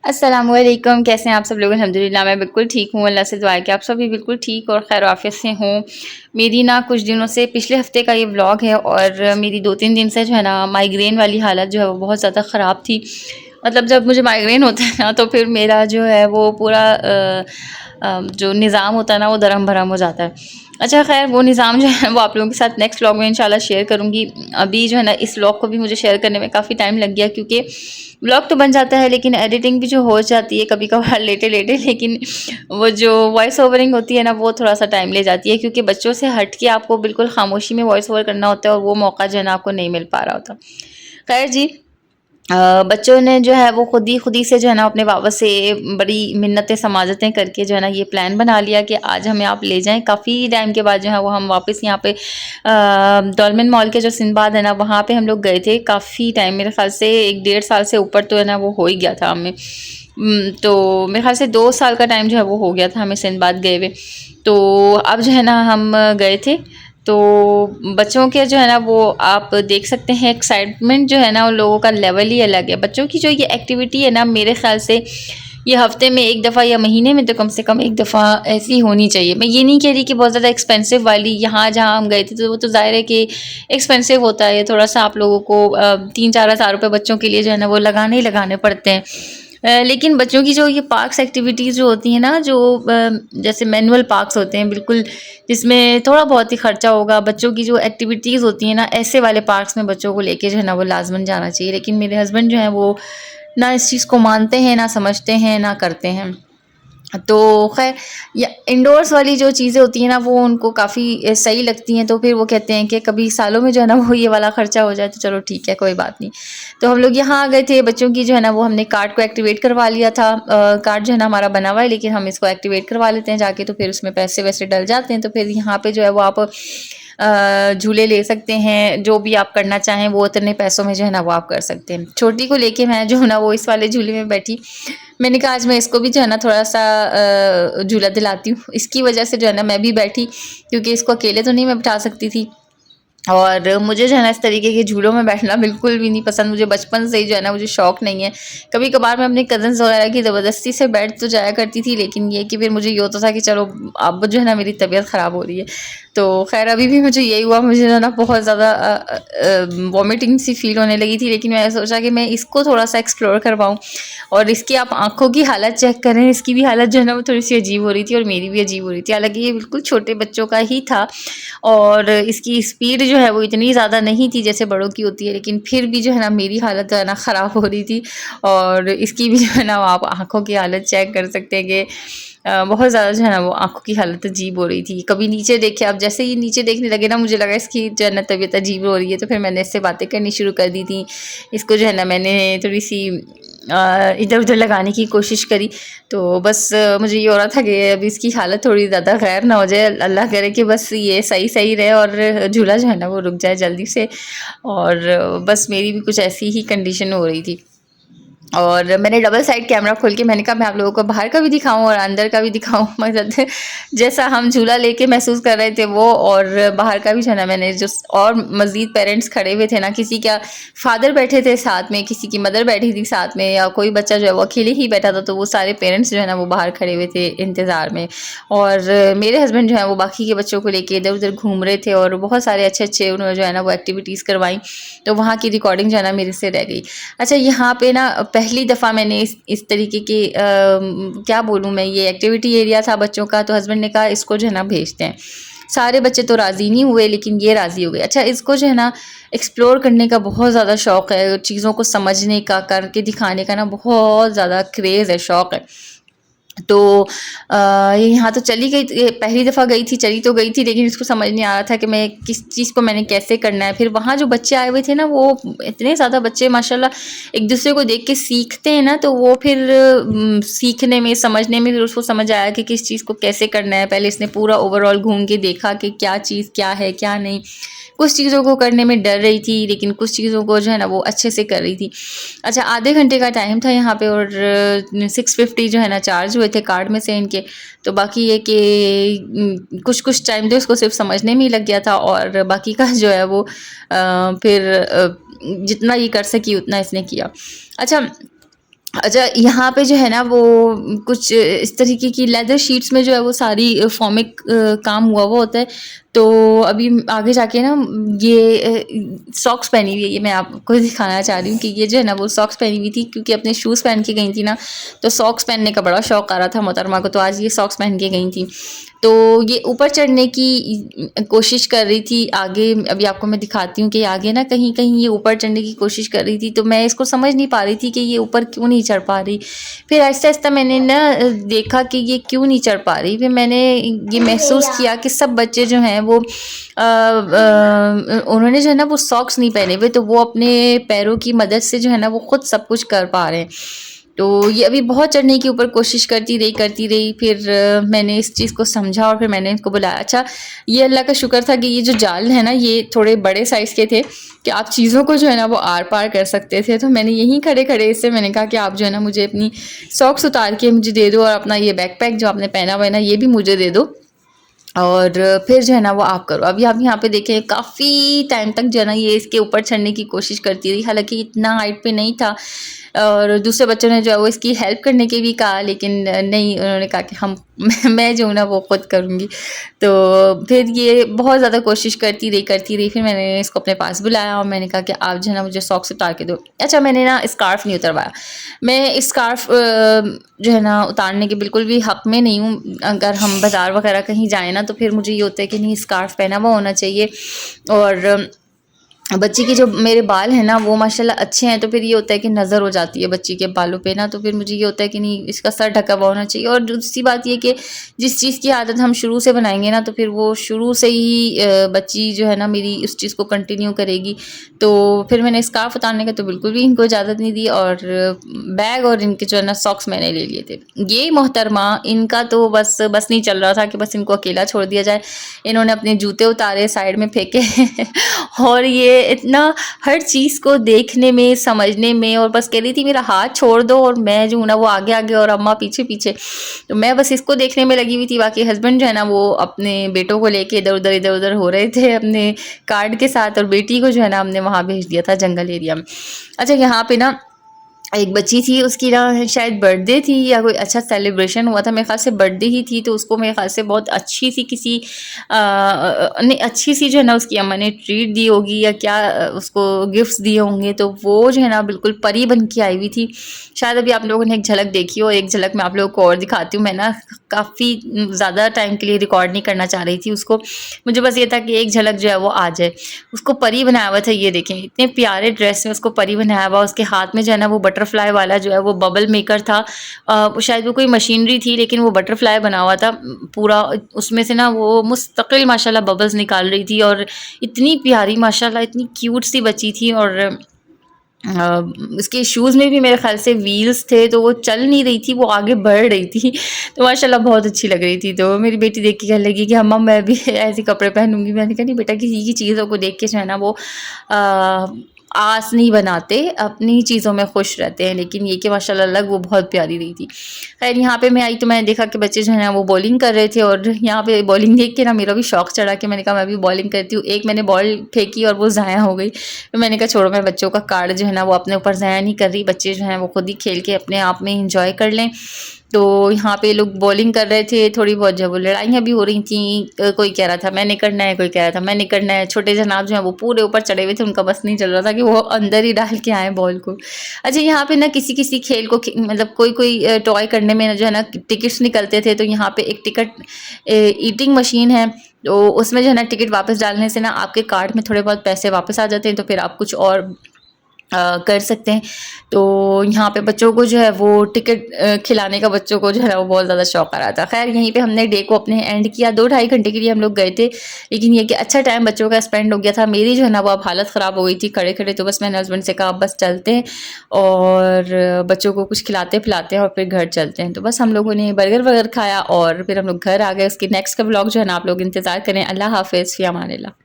अस्सलामुअलैकुम, कैसे हैं आप सब लोग? अल्हम्दुलिल्लाह मैं बिल्कुल ठीक हूँ। अल्लाह से दुआ है कि आप सब भी बिल्कुल ठीक और खैर आफियत से हों। मेरी ना कुछ दिनों से पिछले हफ्ते का ये व्लॉग है और मेरी 2-3 दिन से जो है ना माइग्रेन वाली हालत जो है वो बहुत ज़्यादा ख़राब थी। मतलब जब मुझे माइग्रेन होता है ना तो फिर मेरा जो है वो पूरा जो निज़ाम होता है ना वो दरम-भरम हो जाता है। अच्छा ख़ैर वो निज़ाम जो है वो आप लोगों के साथ नेक्स्ट व्लॉग में इंशाल्लाह शेयर करूँगी। अभी जो है ना इस व्लॉग को भी मुझे शेयर करने में काफ़ी टाइम लग गया क्योंकि व्लॉग तो बन जाता है लेकिन एडिटिंग भी जो हो जाती है कभी-कभार लेटे-लेटे लेकिन वो जो वॉइस ओवरिंग होती है ना वो थोड़ा-सा टाइम ले जाती है क्योंकि बच्चों से हट के आपको बिल्कुल खामोशी में वॉइस ओवर करना होता है और वो मौका जो है ना आपको नहीं मिल पा रहा होता। ख़ैर जी बच्चों ने जो है वो खुद ही से जो है ना अपने बाबा से बड़ी मिन्नतें समाजतें करके जो है ना ये प्लान बना लिया कि आज हमें आप ले जाएं। काफ़ी टाइम के बाद जो है वो हम वापस यहाँ पे डॉल्मेन मॉल के जो सिंदबाद है ना वहाँ पे हम लोग गए थे। काफ़ी टाइम मेरे ख्याल से 1-1.5 साल से ऊपर तो है ना वो हो ही गया था हमें। तो मेरे ख्याल से 2 साल का टाइम जो है वो हो गया था हमें सिंदबाद गए हुए। तो अब जो है ना हम गए थे तो बच्चों के जो है ना वो आप देख सकते हैं एक्साइटमेंट जो है ना उन लोगों का लेवल ही अलग है। बच्चों की जो ये एक्टिविटी है ना मेरे ख़्याल से ये हफ़्ते में 1 दफ़ा या महीने में तो कम से कम 1 दफ़ा ऐसी होनी चाहिए। मैं ये नहीं कह रही कि बहुत ज़्यादा एक्सपेंसिव वाली यहाँ जहाँ हम गए थे तो वो तो ज़ाहिर है कि एक्सपेंसिव होता है। थोड़ा-सा आप लोगों को 3-4 हज़ार रुपए बच्चों के लिए जो है ना वो लगाने ही लगाने पड़ते हैं। लेकिन बच्चों की जो ये पार्क्स एक्टिविटीज़ जो होती हैं ना जो जैसे मैनुअल पार्क्स होते हैं बिल्कुल जिसमें थोड़ा बहुत ही खर्चा होगा, बच्चों की जो एक्टिविटीज़ होती हैं ना ऐसे वाले पार्क्स में बच्चों को लेके जो है ना वो लाज़मन जाना चाहिए। लेकिन मेरे हस्बैंड जो हैं वो ना इस चीज़ को मानते हैं, ना समझते हैं, ना करते हैं। तो ख़ैर या इंडोर्स वाली जो चीज़ें होती हैं ना वो उनको काफ़ी सही लगती हैं तो फिर वो कहते हैं कि कभी सालों में जो है ना वो ये वाला ख़र्चा हो जाए तो चलो ठीक है कोई बात नहीं। तो हम लोग यहाँ आ गए थे बच्चों की जो है ना वो हमने कार्ड को एक्टिवेट करवा लिया था। कार्ड जो है ना हमारा बना हुआ है लेकिन हम इसको एक्टिवेट करवा लेते हैं जाके तो फिर उसमें पैसे-वैसे डल जाते हैं तो फिर यहाँ पे जो है वो आप झूले ले सकते हैं, जो भी आप करना चाहें वो उतने पैसों में जो है ना वो आप कर सकते हैं। छोटी को लेके मैं जो है ना वो इस वाले झूले में बैठी। मैंने कहा आज मैं इसको भी जो है ना थोड़ा-सा झूला दिलाती हूँ। इसकी वजह से जो है ना मैं भी बैठी क्योंकि इसको अकेले तो नहीं मैं बिठा सकती थी। और मुझे जो है ना इस तरीके के झूलों में बैठना बिल्कुल भी नहीं पसंद। मुझे बचपन से ही जो है ना मुझे शौक नहीं है। कभी-कभार मैं अपने कज़िन्स वगैरह की ज़बरदस्ती से बैठ तो जाया करती थी लेकिन ये कि फिर मुझे ये होता था कि चलो अब जो है ना मेरी तबीयत ख़राब हो रही है। तो ख़ैर अभी भी मुझे यही हुआ मुझे जो है ना बहुत ज़्यादा वॉमिटिंग सी फ़ील होने लगी थी लेकिन मैंने सोचा कि मैं इसको थोड़ा-सा एक्सप्लोर करवाऊँ और इसकी आप आँखों की हालत चेक करें। इसकी भी हालत जो है ना वो थोड़ी-सी अजीब हो रही थी और मेरी भी अजीब हो रही थी। हालाँकि ये बिल्कुल छोटे बच्चों का ही था और इसकी स्पीड जो है वो इतनी ज़्यादा नहीं थी जैसे बड़ों की होती है लेकिन फिर भी जो है ना मेरी हालत जो है ना ख़राब हो रही थी और इसकी भी जो है ना आप आँखों की हालत चेक कर सकते हैं कि बहुत ज़्यादा जो है ना वो आँखों की हालत अजीब हो रही थी। कभी नीचे देखे अब जैसे ही नीचे देखने लगे ना मुझे लगा इसकी जो है ना तबीयत अजीब हो रही है तो फिर मैंने इससे बातें करनी शुरू कर दी थी। इसको जो है ना मैंने थोड़ी-सी इधर-उधर लगाने की कोशिश करी। तो बस मुझे ये हो रहा था कि अब इसकी हालत थोड़ी ज़्यादा ख़ैर ना हो जाए। अल्लाह करे कि बस ये सही-सही रहे और झूला जो है ना वो रुक जाए जल्दी से और बस मेरी भी कुछ ऐसी ही कंडीशन हो रही थी। और मैंने डबल साइड कैमरा खोल के मैंने कहा मैं आप लोगों को बाहर का भी दिखाऊँ और अंदर का भी दिखाऊँ मतलब जैसा हम झूला लेके महसूस कर रहे थे वो और बाहर का भी जो है ना मैंने जो और मज़ीद पेरेंट्स खड़े हुए थे ना किसी का फादर बैठे थे साथ में, किसी की मदर बैठी थी साथ में या कोई बच्चा जो है वो अकेले ही बैठा था तो वो सारे पेरेंट्स जो है ना वो बाहर खड़े हुए थे इंतज़ार में। और मेरे हस्बैंड जो है वो बाकी के बच्चों को लेके इधर-उधर घूम रहे थे और बहुत सारे अच्छे-अच्छे उन्होंने जो है ना वो एक्टिविटीज़ करवाई, तो वहाँ की रिकॉर्डिंग जो है ना मेरे से रह गई। अच्छा यहाँ पे ना पहली दफ़ा मैंने इस तरीके की क्या बोलूँ मैं ये एक्टिविटी एरिया था बच्चों का तो हस्बैंड ने कहा इसको जो है ना भेजते हैं। सारे बच्चे तो राज़ी नहीं हुए लेकिन ये राज़ी हो गए। अच्छा इसको जो है ना एक्सप्लोर करने का बहुत ज़्यादा शौक़ है, चीज़ों को समझने का, करके दिखाने का ना बहुत ज़्यादा क्रेज़ है, शौक़ है। तो यहाँ तो चली गई पहली दफ़ा गई थी, चली तो गई थी लेकिन इसको समझ नहीं आ रहा था कि मैं किस चीज़ को मैंने कैसे करना है। फिर वहाँ जो बच्चे आए हुए थे ना वो इतने ज़्यादा बच्चे माशाल्लाह एक-दूसरे को देख के सीखते हैं ना तो वो फिर सीखने में, समझने में फिर उसको समझ आया कि किस चीज़ को कैसे करना है। पहले इसने पूरा ओवरऑल घूम के देखा कि क्या चीज़ क्या है, क्या नहीं। कुछ चीज़ों को करने में डर रही थी लेकिन कुछ चीज़ों को जो है ना वो अच्छे से कर रही थी। अच्छा आधे घंटे का टाइम था यहाँ पे और 650 जो है ना चार्ज हुए थे कार्ड में से इनके। तो बाकी ये कि कुछ-कुछ टाइम तो इसको सिर्फ समझने में ही लग गया था और बाकी का जो है वो फिर जितना ये कर सकी उतना इसने किया। अच्छा अच्छा, यहाँ पे जो है ना वो कुछ इस तरीके की लेदर शीट्स में जो है वो सारी फॉर्मिक काम हुआ होता है। तो अभी आगे जाके ना ये सॉक्स पहनी हुई है, ये मैं आपको दिखाना चाह रही हूँ कि ये जो है ना वो सॉक्स पहनी हुई थी, क्योंकि अपने शूज़ पहन के गई थी ना, तो सॉक्स पहनने का बड़ा शौक आ रहा था मोहतरमा को, तो आज ये सॉक्स पहन के गई थी। तो ये ऊपर चढ़ने की कोशिश कर रही थी आगे, अभी आपको मैं दिखाती हूँ कि आगे ना कहीं कहीं ये ऊपर चढ़ने की कोशिश कर रही थी, तो मैं इसको समझ नहीं पा रही थी कि ये ऊपर क्यों नहीं चढ़ पा रही। फिर आहिस्ता आहिस्ता मैंने ना देखा कि ये क्यों नहीं चढ़ पा रही, फिर मैंने ये महसूस किया कि सब बच्चे जो हैं वो उन्होंने जो है ना वो सॉक्स नहीं पहने हुए, तो वो अपने पैरों की मदद से जो है ना वो खुद सब कुछ कर पा रहे हैं। तो ये अभी बहुत चढ़ने की ऊपर कोशिश करती रही, फिर मैंने इस चीज़ को समझा और फिर मैंने इनको बुलाया। अच्छा, ये अल्लाह का शुक्र था कि ये जो जाल है ना ये थोड़े बड़े साइज़ के थे कि आप चीज़ों को जो है ना वो आर-पार कर सकते थे। तो मैंने यहीं खड़े-खड़े इससे मैंने कहा कि आप जो है ना मुझे अपनी सॉक्स उतार के मुझे दे दो, और अपना ये बैकपैक जो आपने पहना हुआ है ना ये भी मुझे दे दो, और फिर जो है ना वो आप करो। अभी आप यहाँ पे देखें काफ़ी टाइम तक जो है ना ये इसके ऊपर चढ़ने की कोशिश करती रही, हालाँकि इतना हाइट पे नहीं था, और दूसरे बच्चों ने जो है वो इसकी हेल्प करने के भी कहा, लेकिन नहीं, उन्होंने कहा कि हम मैं जो हूँ ना वो खुद करूँगी। तो फिर ये बहुत ज़्यादा कोशिश करती रही, फिर मैंने इसको अपने पास बुलाया और मैंने कहा कि आप जो है ना मुझे सॉक्स उतार के दो। अच्छा, मैंने ना स्कार्फ़ नहीं उतरवाया, मैं स्कार्फ़ जो है ना उतारने के बिल्कुल भी हक़ में नहीं हूँ। अगर हम बाज़ार वग़ैरह कहीं जाएँ ना तो फिर मुझे ये होता है कि नहीं, स्कार्फ़ पहना हुआ होना चाहिए। और बच्ची के जो मेरे बाल हैं ना वो माशाल्लाह अच्छे हैं, तो फिर ये होता है कि नज़र हो जाती है बच्ची के बालों पे ना, तो फिर मुझे ये होता है कि नहीं, इसका सर ढका हुआ होना चाहिए। और दूसरी बात ये कि जिस चीज़ की आदत हम शुरू से बनाएंगे ना, तो फिर वो शुरू से ही बच्ची जो है ना मेरी उस चीज़ को कंटिन्यू करेगी। तो फिर मैंने स्कार्फ उतारने का तो बिल्कुल भी इनको इजाज़त नहीं दी, और बैग और इनके जो है ना सॉक्स मैंने ले लिए थे। ये मोहतरमा इनका तो बस नहीं चल रहा था कि बस इनको अकेला छोड़ दिया जाए। इन्होंने अपने जूते उतारे, साइड में फेंके और ये इतना हर चीज़ को देखने में, समझने में, और बस कह रही थी मेरा हाथ छोड़ दो और मैं जो हूँ ना वो आगे आगे और अम्मा पीछे पीछे। तो मैं बस इसको देखने में लगी हुई थी, बाकी हस्बैंड जो है ना वो अपने बेटों को लेके इधर उधर हो रहे थे अपने कार्ड के साथ, और बेटी को जो है ना हमने वहाँ भेज दिया था जंगल एरिया में। अच्छा, यहाँ पे ना एक बच्ची थी, उसकी ना शायद बर्थडे थी या कोई अच्छा सेलिब्रेशन हुआ था, मेरे ख़्याल से बर्थडे ही थी, तो उसको मेरे ख़्याल से बहुत अच्छी सी किसी नहीं, अच्छी सी जो है ना उसकी अम्मा ने ट्रीट दी होगी या क्या, उसको गिफ्ट्स दिए होंगे, तो वो जो है ना बिल्कुल परी बन के आई हुई थी। शायद अभी आप लोगों ने एक झलक देखी हो, एक झलक मैं आप लोगों को और दिखाती हूँ। मैं ना काफ़ी ज़्यादा टाइम के लिए रिकॉर्ड नहीं करना चाह रही थी उसको, मुझे बस ये था कि एक झलक जो है वो आ जाए। उसको परी बनाया हुआ था, ये देखें इतने प्यारे ड्रेस में उसको परी बनाया हुआ, उसके हाथ में जो है ना वो बटरफ्लाई वाला जो है वो बबल मेकर था। शायद वो कोई मशीनरी थी, लेकिन वो बटरफ्लाई बना हुआ था पूरा, उसमें से ना वो मुस्तकिल माशाल्लाह बबल्स निकाल रही थी, और इतनी प्यारी माशाल्लाह इतनी क्यूट सी बच्ची थी। और उसके शूज़ में भी मेरे ख़्याल से व्हील्स थे, तो वो चल नहीं रही थी, वो आगे बढ़ रही थी, तो माशाल्लाह बहुत अच्छी लग रही थी। तो मेरी बेटी देख के कहने लगी कि अम्मा मैं भी ऐसे कपड़े पहनूँगी। मैंने कहा नहीं बेटा, किसी की चीज़ों को देख के जो है ना वो आस नहीं बनाते, अपनी चीज़ों में खुश रहते हैं। लेकिन ये कि माशाल्लाह लग वो बहुत प्यारी रही थी। खैर, यहाँ पे मैं आई तो मैंने देखा कि बच्चे जो है ना वो बॉलिंग कर रहे थे, और यहाँ पे बॉलिंग देख के ना मेरा भी शौक चढ़ा कि मैंने कहा मैं भी बॉलिंग करती हूँ। एक मैंने बॉल फेंकी और वो ज़ाया हो गई, तो मैंने कहा छोड़ो, मैं बच्चों का कार्ड जो है ना वो अपने ऊपर ज़ाया नहीं कर रही, बच्चे जो हैं वो खुद ही खेल के अपने आप में इंजॉय कर लें। तो यहाँ पे लोग बॉलिंग कर रहे थे, थोड़ी बहुत जो वो लड़ाइयाँ भी हो रही थी, कोई कह रहा था मैंने करना है, कोई कह रहा था मैंने करना है। छोटे जनाब जो हैं वो पूरे ऊपर चढ़े हुए थे, उनका बस नहीं चल रहा था कि वो अंदर ही डाल के आए बॉल को। अच्छा, यहाँ पे ना किसी किसी खेल को मतलब कोई टॉय करने में जो है ना टिकट्स निकलते थे, तो यहाँ पे एक टिकट ईटिंग मशीन है, तो उसमें जो है ना टिकट वापस डालने से ना आपके कार्ड में थोड़े बहुत पैसे वापस आ जाते हैं, तो फिर आप कुछ और कर सकते हैं। तो यहाँ पे बच्चों को जो है वो टिकट खिलाने का बच्चों को जो है ना वो बहुत ज़्यादा शौक आ रहा था। खैर, यहीं पे हमने डे को अपने एंड किया, 2 ढाई घंटे के लिए हम लोग गए थे, लेकिन ये कि अच्छा टाइम बच्चों का स्पेंड हो गया था। मेरी जो है ना वो अब हालत ख़राब हो गई थी खड़े-खड़े, तो बस मैंने हस्बैंड से कहा अब बस चलते हैं और बच्चों को कुछ खिलाते-पिलाते हैं और फिर घर चलते हैं। तो बस हम लोगों ने बर्गर वगैरह खाया और फिर हम लोग घर आ गए। उसके नेक्स्ट का व्लॉग जो है ना आप लोग इंतज़ार करें। अल्लाह हाफ़िज़, फ़ी अमानिल्लाह।